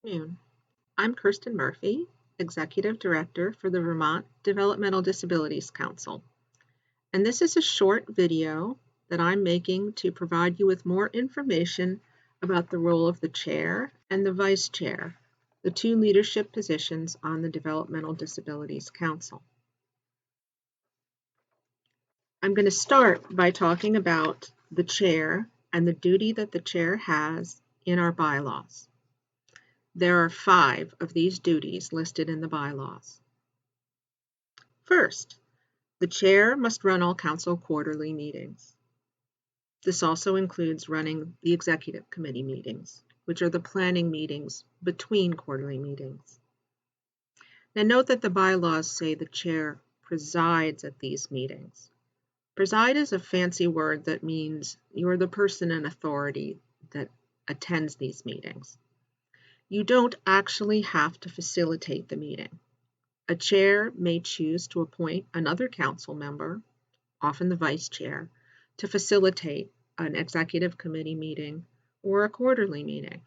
Afternoon. I'm Kirsten Murphy, Executive Director for the Vermont Developmental Disabilities Council, and this is a short video that I'm making to provide you with more information about the role of the Chair and the Vice Chair, the two leadership positions on the Developmental Disabilities Council. I'm going to start by talking about the Chair and the duty that the Chair has in our bylaws. There are 5 of these duties listed in the bylaws. First, the Chair must run all Council quarterly meetings. This also includes running the Executive Committee meetings, which are the planning meetings between quarterly meetings. Now note that the bylaws say the Chair presides at these meetings. Preside is a fancy word that means you're the person in authority that attends these meetings. You don't actually have to facilitate the meeting. A chair may choose to appoint another council member, often the vice chair, to facilitate an executive committee meeting or a quarterly meeting.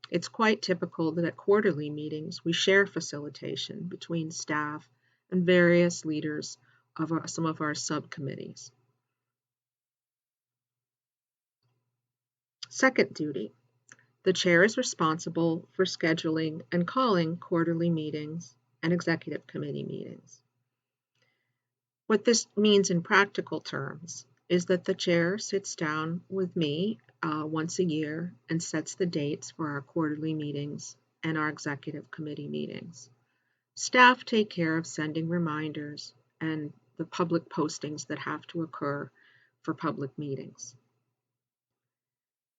It's quite typical that at quarterly meetings we share facilitation between staff and various leaders of some of our subcommittees. Second duty. The chair is responsible for scheduling and calling quarterly meetings and executive committee meetings. What this means in practical terms is that the chair sits down with me once a year and sets the dates for our quarterly meetings and our executive committee meetings. Staff take care of sending reminders and the public postings that have to occur for public meetings.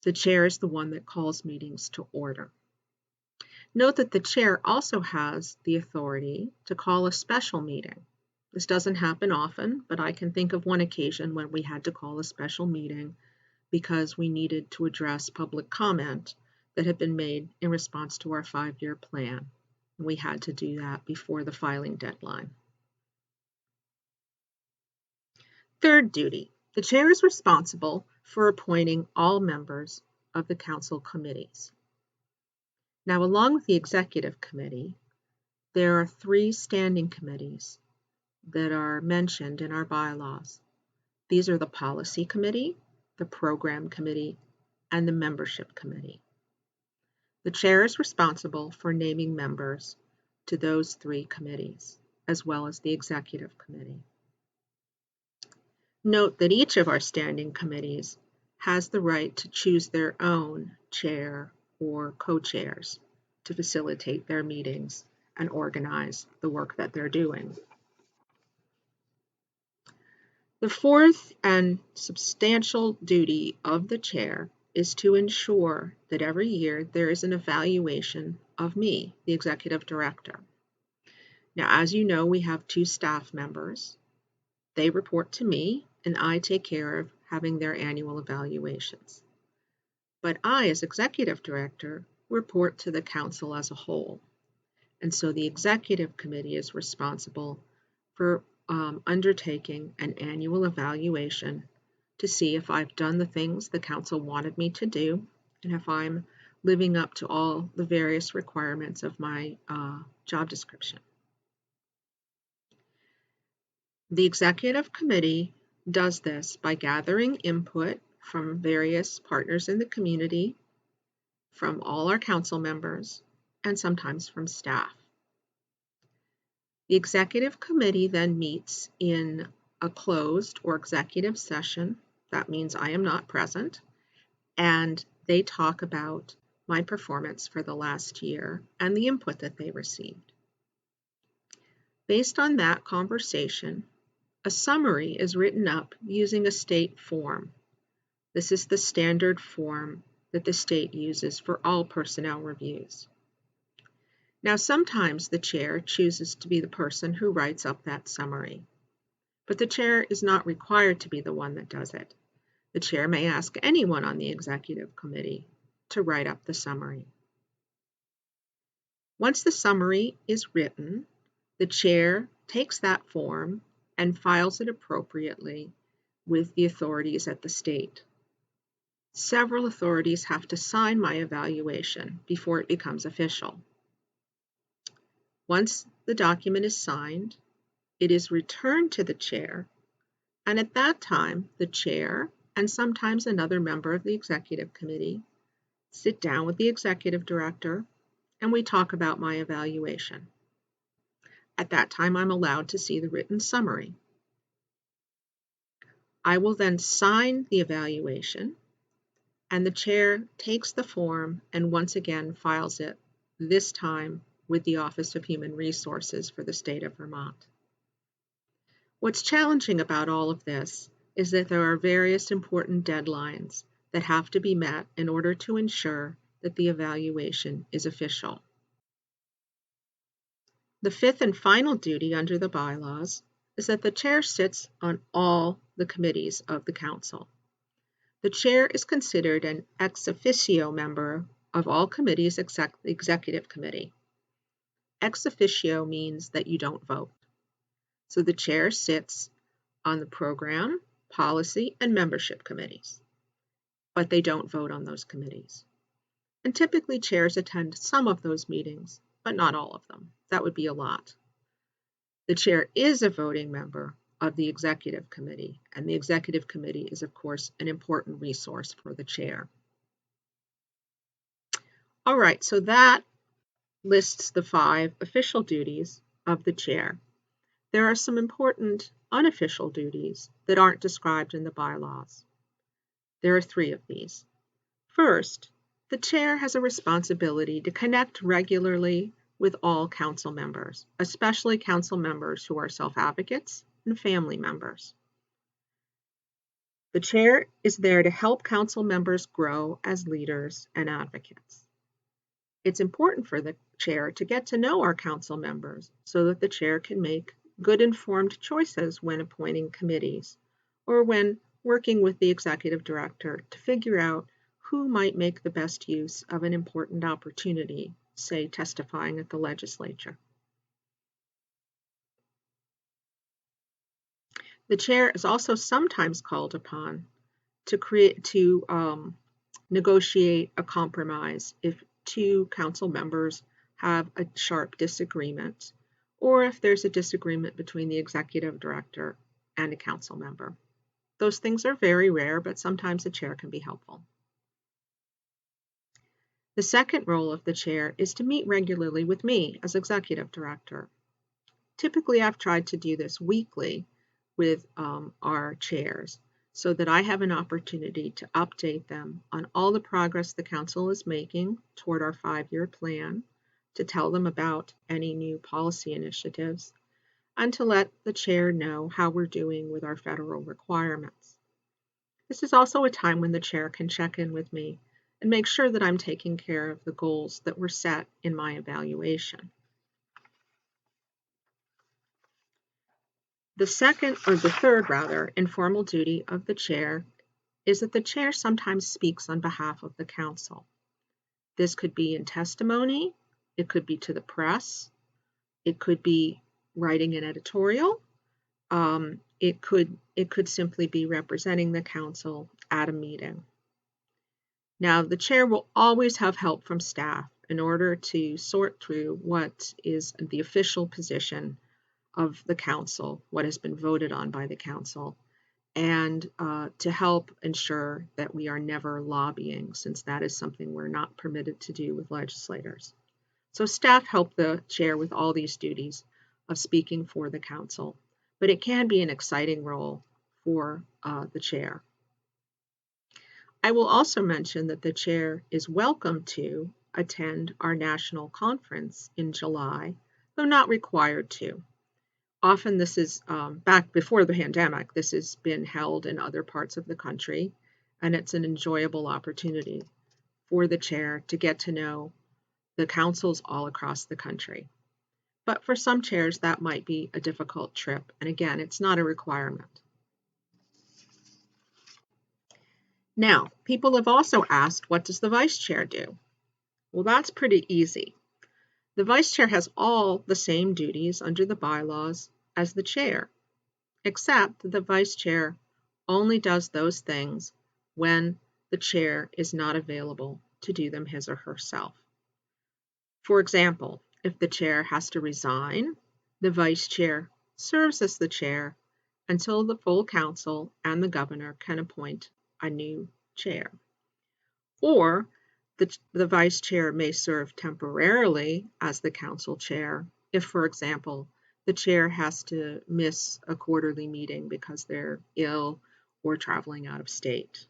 The chair is the one that calls meetings to order. Note that the chair also has the authority to call a special meeting. This doesn't happen often, but I can think of one occasion when we had to call a special meeting because we needed to address public comment that had been made in response to our 5-year plan. We had to do that before the filing deadline. Third duty. The chair is responsible for appointing all members of the council committees. Now, along with the executive committee, there are 3 standing committees that are mentioned in our bylaws. These are the policy committee, the program committee, and the membership committee. The chair is responsible for naming members to those 3 committees, as well as the executive committee. Note that each of our standing committees has the right to choose their own chair or co-chairs to facilitate their meetings and organize the work that they're doing. The fourth and substantial duty of the chair is to ensure that every year there is an evaluation of me, the executive director. Now, as you know, we have 2 staff members. They report to me, and I take care of having their annual evaluations. But I, as executive director, report to the council as a whole. And so the executive committee is responsible for undertaking an annual evaluation to see if I've done the things the council wanted me to do and if I'm living up to all the various requirements of my job description. The executive committee does this by gathering input from various partners in the community, from all our council members, and sometimes from staff. The executive committee then meets in a closed or executive session. That means I am not present, and they talk about my performance for the last year and the input that they received. Based on that conversation, a summary is written up using a state form. This is the standard form that the state uses for all personnel reviews. Now, sometimes the chair chooses to be the person who writes up that summary, but the chair is not required to be the one that does it. The chair may ask anyone on the executive committee to write up the summary. Once the summary is written, the chair takes that form and files it appropriately with the authorities at the state. Several authorities have to sign my evaluation before it becomes official. Once the document is signed, it is returned to the chair, and at that time, the chair and sometimes another member of the executive committee sit down with the executive director and we talk about my evaluation. At that time, I'm allowed to see the written summary. I will then sign the evaluation, and the chair takes the form and once again files it, this time with the Office of Human Resources for the state of Vermont. What's challenging about all of this is that there are various important deadlines that have to be met in order to ensure that the evaluation is official. The fifth and final duty under the bylaws is that the chair sits on all the committees of the council. The chair is considered an ex officio member of all committees except the executive committee. Ex officio means that you don't vote. So the chair sits on the program, policy, and membership committees, but they don't vote on those committees. And typically chairs attend some of those meetings, but not all of them. That would be a lot. The chair is a voting member of the executive committee, and the executive committee is, of course, an important resource for the chair. All right, so that lists the 5 official duties of the chair. There are some important unofficial duties that aren't described in the bylaws. There are 3 of these. First, the chair has a responsibility to connect regularly with all council members, especially council members who are self-advocates and family members. The chair is there to help council members grow as leaders and advocates. It's important for the chair to get to know our council members so that the chair can make good informed choices when appointing committees or when working with the executive director to figure out who might make the best use of an important opportunity, say testifying at the legislature. The chair is also sometimes called upon to negotiate a compromise if 2 council members have a sharp disagreement, or if there's a disagreement between the executive director and a council member. Those things are very rare, but sometimes the chair can be helpful. The second role of the chair is to meet regularly with me as executive director. Typically, I've tried to do this weekly with our chairs so that I have an opportunity to update them on all the progress the council is making toward our 5-year plan, to tell them about any new policy initiatives, and to let the chair know how we're doing with our federal requirements. This is also a time when the chair can check in with me and make sure that I'm taking care of the goals that were set in my evaluation. The third informal duty of the chair is that the chair sometimes speaks on behalf of the council. This could be in testimony, it could be to the press, it could be writing an editorial, it could simply be representing the council at a meeting. Now, the chair will always have help from staff in order to sort through what is the official position of the council, what has been voted on by the council, and to help ensure that we are never lobbying, since that is something we're not permitted to do with legislators. So staff help the chair with all these duties of speaking for the council, but it can be an exciting role for the chair. I will also mention that the chair is welcome to attend our national conference in July, though not required to. Often this is, back before the pandemic, this has been held in other parts of the country, and it's an enjoyable opportunity for the chair to get to know the councils all across the country. But for some chairs, that might be a difficult trip, and again, it's not a requirement. Now, people have also asked, what does the vice chair do? Well, that's pretty easy. The vice chair has all the same duties under the bylaws as the chair, except the vice chair only does those things when the chair is not available to do them his or herself. For example, if the chair has to resign, the vice chair serves as the chair until the full council and the governor can appoint a new chair. Or the vice chair may serve temporarily as the council chair if, for example, the chair has to miss a quarterly meeting because they're ill or traveling out of state.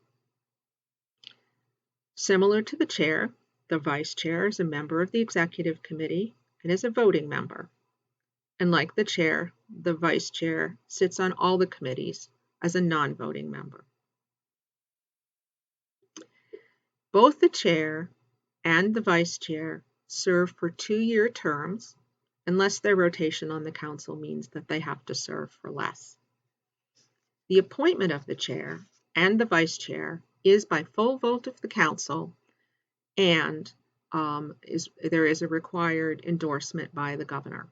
Similar to the chair, the vice chair is a member of the executive committee and is a voting member. And like the chair, the vice chair sits on all the committees as a non-voting member. Both the chair and the vice chair serve for 2-year terms unless their rotation on the council means that they have to serve for less. The appointment of the chair and the vice chair is by full vote of the council, and there is a required endorsement by the governor.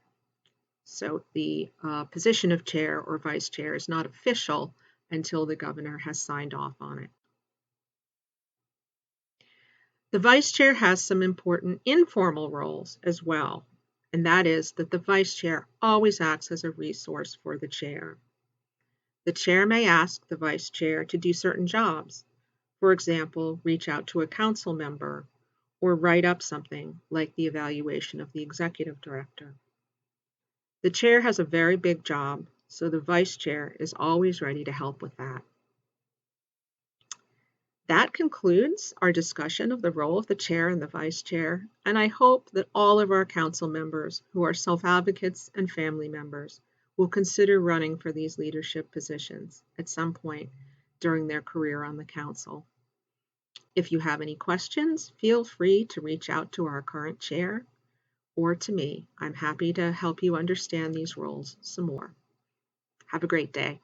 So the position of chair or vice chair is not official until the governor has signed off on it. The vice chair has some important informal roles as well, and that is that the vice chair always acts as a resource for the chair. The chair may ask the vice chair to do certain jobs, for example, reach out to a council member or write up something like the evaluation of the executive director. The chair has a very big job, so the vice chair is always ready to help with that. That concludes our discussion of the role of the chair and the vice chair, and I hope that all of our council members who are self-advocates and family members will consider running for these leadership positions at some point during their career on the council. If you have any questions, feel free to reach out to our current chair or to me. I'm happy to help you understand these roles some more. Have a great day.